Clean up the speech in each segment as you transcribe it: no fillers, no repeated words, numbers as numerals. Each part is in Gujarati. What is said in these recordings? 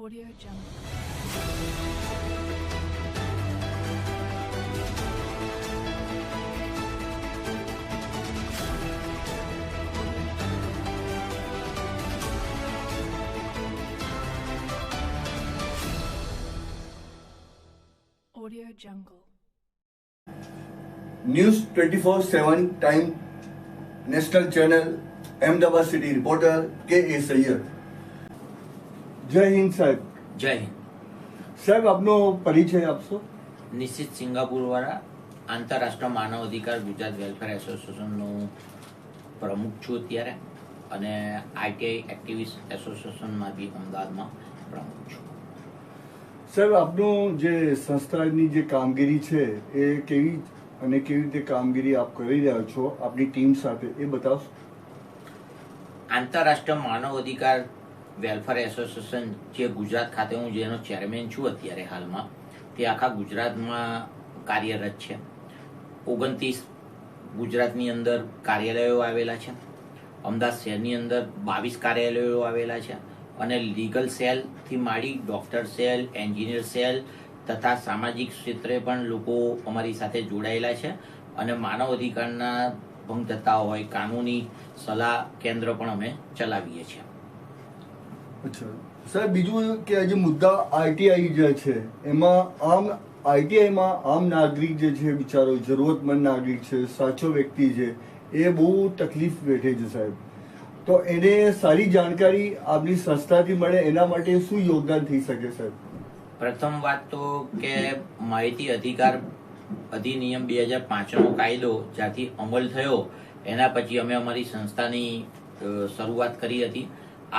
Audio Jungle. Audio Jungle. News 24/7 time national channel Ahmedabad city reporter के सैयद। જય હિન્દ સાહેબ। જય હિન્દ સાહેબ, આપનો પરિચય આપશો? નિશ્ચિત સિંગાપુર વાળા આંતરરાષ્ટ્રીય માનવ અધિકાર ગુજરાત વેલફેર એસોસિએશનનો પ્રમુખ છું અત્યારે, અને આઈટીઆઈ એક્ટિવિસ્ટ એસોસિએશનમાં બી અમદાવાદમાં પ્રમુખ છું। સાહેબ, આપનું જે સંસ્થાની જે કામગીરી છે એ કેવી રીતે કામગીરી આપ કરી રહ્યા છો આપની ટીમ સાથે, એ બતાવશો? આંતરરાષ્ટ્રીય માનવ અધિકાર વેલફેર એસોસિએશન જે ગુજરાત ખાતે હું જેનો ચેરમેન છું અત્યારે હાલમાં, તે આખા ગુજરાતમાં કાર્યરત છે। 29 ગુજરાતની અંદર કાર્યાલયો આવેલા છે, અમદાવાદ શહેરની અંદર 22 કાર્યાલયો આવેલા છે, અને લીગલ સેલથી માંડી ડોક્ટર સેલ, એન્જિનિયર સેલ તથા સામાજિક ક્ષેત્રે પણ લોકો અમારી સાથે જોડાયેલા છે, અને માનવ અધિકારના ભંગ થતા હોય કાનૂની સલાહ કેન્દ્ર પણ અમે ચલાવીએ છીએ। અચ્છા સાહેબ, બીજું કે આ જે મુદ્દા આઈટીઆઈ જે છે એમાં આઈટીઆઈમાં આમ નાગરિક જે છે, બિચારો જરૂરતમંદ નાગરિક છે, સાચો વ્યક્તિ છે, એ બહુ તકલીફ વેઠે છે સાહેબ। તો એને સારી જાણકારી આપની સંસ્થાથી મળે એના માટે શું યોગદાન થઈ શકે સાહેબ? પ્રથમ વાત તો કે માહિતી અધિકાર અધિનિયમ 2005નો કાયદો જ્યાંથી અમલ થયો એના પછી અમે અમારી સંસ્થાની શરૂઆત કરી હતી।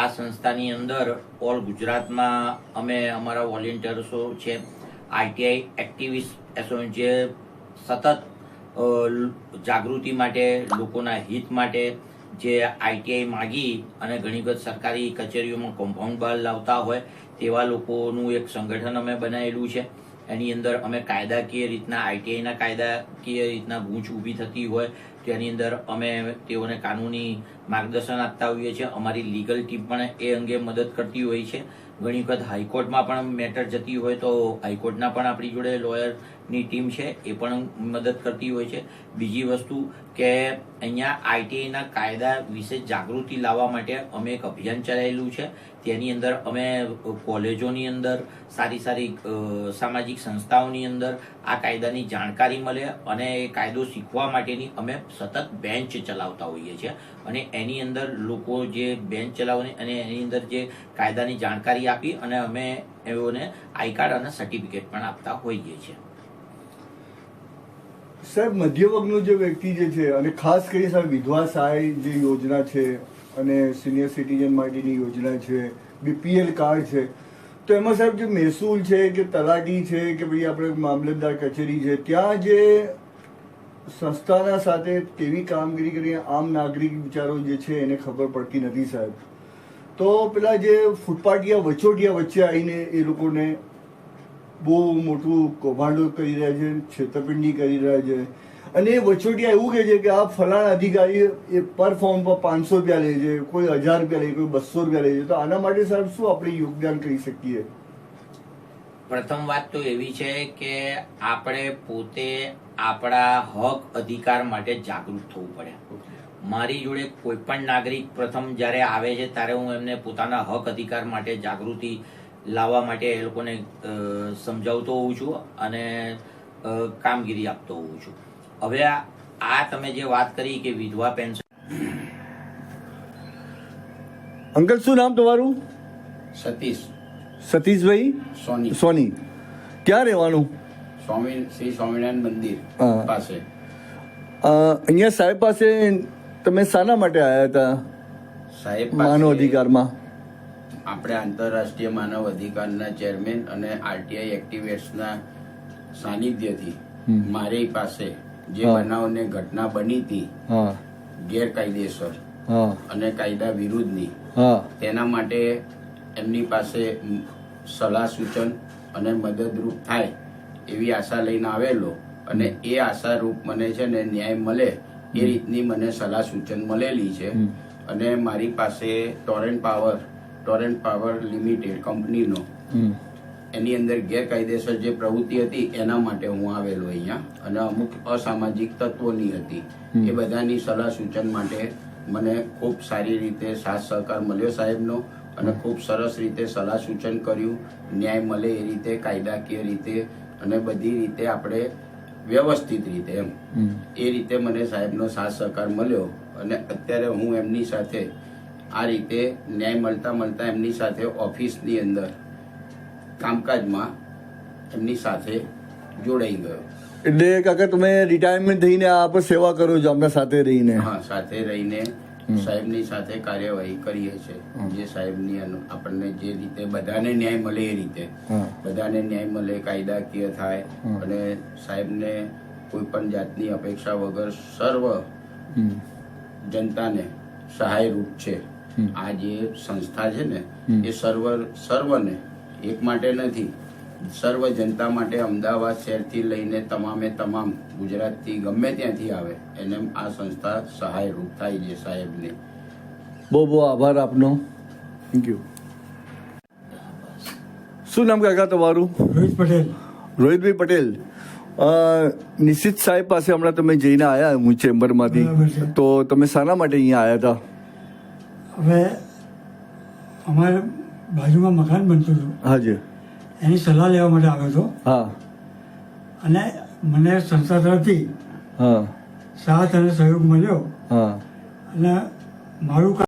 આ સંસ્થાની અંદર ઓલ ગુજરાતમાં અમે અમારા વોલેન્ટિયર્સો છે, આઈટીઆઈ એક્ટિવિસ્ટ એસોસિએશન જે સતત જાગૃતિ માટે, લોકોના હિત માટે જે આઈટીઆઈ માગી અને ઘણી વખત સરકારી કચેરીઓમાં કમ્પાઉન્ડ બહાર લાવતા હોય તેવા લોકોનું એક સંગઠન અમે બનાવેલું છે। એની અંદર અમે કાયદાકીય રીતના આઈટીઆઈના કાયદાકીય રીતના ગૂંચ ઊભી થતી હોય તેની અંદર અમે તેઓને કાનૂની માર્ગદર્શન આપતા હોઈએ છીએ। અમારી લીગલ ટીમ પણ એ અંગે મદદ કરતી હોય છે। ઘણી વખત હાઈકોર્ટમાં પણ મેટર જતી હોય તો હાઈકોર્ટના પણ આપણી જોડે લોયરની ટીમ છે, એ પણ મદદ કરતી હોય છે। બીજી વસ્તુ કે અહીંયા આઈટીઆઈના કાયદા વિશે જાગૃતિ લાવવા માટે અમે એક અભિયાન ચલાવેલું છે। તેની અંદર અમે કોલેજોની અંદર, સારી સામાજિક સંસ્થાઓની અંદર આ કાયદાની જાણકારી મળે અને એ કાયદો શીખવા માટેની અમે સતત બેન્ચ ચલાવતા હોઈએ છીએ, અને એની અંદર લોકો જે બેન્ચ ચલાવવાની અને એની અંદર જે કાયદાની જાણકારી આપી અને અમે એઓને આઈ કાર્ડ અને સર્ટિફિકેટ પણ આપતા હોઈએ છીએ। સાહેબ, મધ્ય વર્ગનો જે વ્યક્તિ જે છે, અને ખાસ કરી સાહેબ વિધવા સહાય જે યોજના છે અને સિનિયર સિટીઝન માટેની યોજના છે, બીપીએલ કાર્ડ છે, તો એમાં સાહેબ જે મહેસૂલ છે કે તલાટી છે કે ભાઈ આપણે મામલતદાર કચેરી છે, ત્યાં જે સંસ્થાના સાથે કેવી કામગીરી કરી આમ નાગરિક બિચારો જે છે એને ખબર પડતી નથી સાહેબ। તો પેલા જે ફૂટપાટિયા વચોટિયા વચ્ચે આવીને એ લોકોને બહુ મોટું કૌભાંડો કરી રહ્યા છે, છેતરપિંડી કરી રહ્યા છે, અને એ વચોટિયા એવું કહે છે કે આ ફલાણા અધિકારી એ પર ફોર્મ પર 500 રૂપિયા લે છે, કોઈ 1000 રૂપિયા લે, કોઈ 200 રૂપિયા લે છે। તો આના માટે સાહેબ શું આપણે યોગદાન કરી શકીએ? પ્રથમ વાત તો એવી છે કે આપણે પોતે આપણા હક અધિકાર માટે જાગૃત થવું પડે। મારી જોડે કોઈ પણ નાગરિક પ્રથમ જ્યારે આવે છે ત્યારે હું એમને પોતાના હક અધિકાર માટે જાગૃતિ લાવવા માટે એ લોકોને સમજાવતો હોઉં છું અને કામગીરી આપતો હોઉં છું। હવે આ તમે જે વાત કરી કે વિધવા પેન્શન, અંકલ શું નામ તમારું? સતીશભાઈ સોની। ક્યાં રહેવાનું? શ્રી સ્વામિનારાયણ મંદિર પાસે। અહીંયા સાહેબ પાસે તમે શાના માટે આવ્યા હતા? સાહેબ માનવ અધિકારમાં આપણે આંતરરાષ્ટ્રીય માનવ અધિકારના ચેરમેન અને આરટીઆઈ એક્ટિવિસ્ટના સાનિધ્યથી મારી પાસે જે બનાવને ઘટના બની હતી ગેરકાયદેસર અને કાયદા વિરુદ્ધની, તેના માટે એમની પાસે સલાહ સૂચન અને મદદરૂપ થાય એવી આશા લઈને આવેલો, અને એ આશારૂપ મને છે ને ન્યાય મળે એ રીતની મને સલાહ સૂચન મળેલી છે। અને મારી પાસે Torrent power Torrent power limited કંપનીનો એની અંદર ગેરકાયદેસર જે પ્રવૃત્તિ હતી એના માટે હું આવેલો અહીંયા, અને અમુક અસામાજિક તત્વોની હતી. એ બધાની સલાહ સૂચન માટે મને ખૂબ સારી રીતે સાથ સહકાર મળ્યો સાહેબનો, અને ખૂબ સરસ રીતે સલાહ સૂચન કર્યું. ન્યાય મળે એ રીતે, કાયદાકીય રીતે અને બધી રીતે આપણે વ્યવસ્થિત રીતે એમ એ રીતે મને સાહેબનો સાથ સહકાર મળ્યો. અને અત્યારે હું એમની સાથે આ રીતે ન્યાય મળતા મળતા એમની સાથે ઓફિસની અંદર કામકાજમાં એમની સાથે જોડાઈ ગયો. એટલે કાકા તમે રિટાયરમેન્ટ થઈને આ પર સેવા કરો છો અમને સાથે રહીને? હા, સાથે રહીને સાહેબની સાથે કાર્યવાહી કરીએ છીએ. જે સાહેબની આપણને જે રીતે બધાને ન્યાય મળે એ રીતે બધાને ન્યાય મળે, કાયદાકીય થાય, અને સાહેબને કોઈ પણ જાતની અપેક્ષા વગર સર્વ જનતાને સહાયરૂપ છે. આ જે સંસ્થા છે ને એ સર્વને એક માટે નથી, સર્વ જનતા માટે અમદાવાદ શહેરથી લઈને તમામે તમામ ગુજરાતથી ગમે ત્યાંથી આવે એને આ સંસ્થા સહાયરૂપ થાય છે સાહેબને. બહુ બહુ આભાર આપનો. Thank you. શું નામ કાકા તમારું? રોહિત પટેલ. રોહિતભાઈ પટેલ. નિશિત સાહેબ પાસે હમણાં તમે જઈને આવ્યા હું ચેમ્બરમાંથી, તો તમે શાના માટે અહીંયા આવ્યા હતા? હવે અમારે બાજુમાં મકાન બનતું હતું, હાજી. એની સલાહ લેવા માટે આવ્યો હતો. હા અને મને સંસ્થા તરફથી હા સાથ અને સહયોગ મળ્યો. હા અને મારું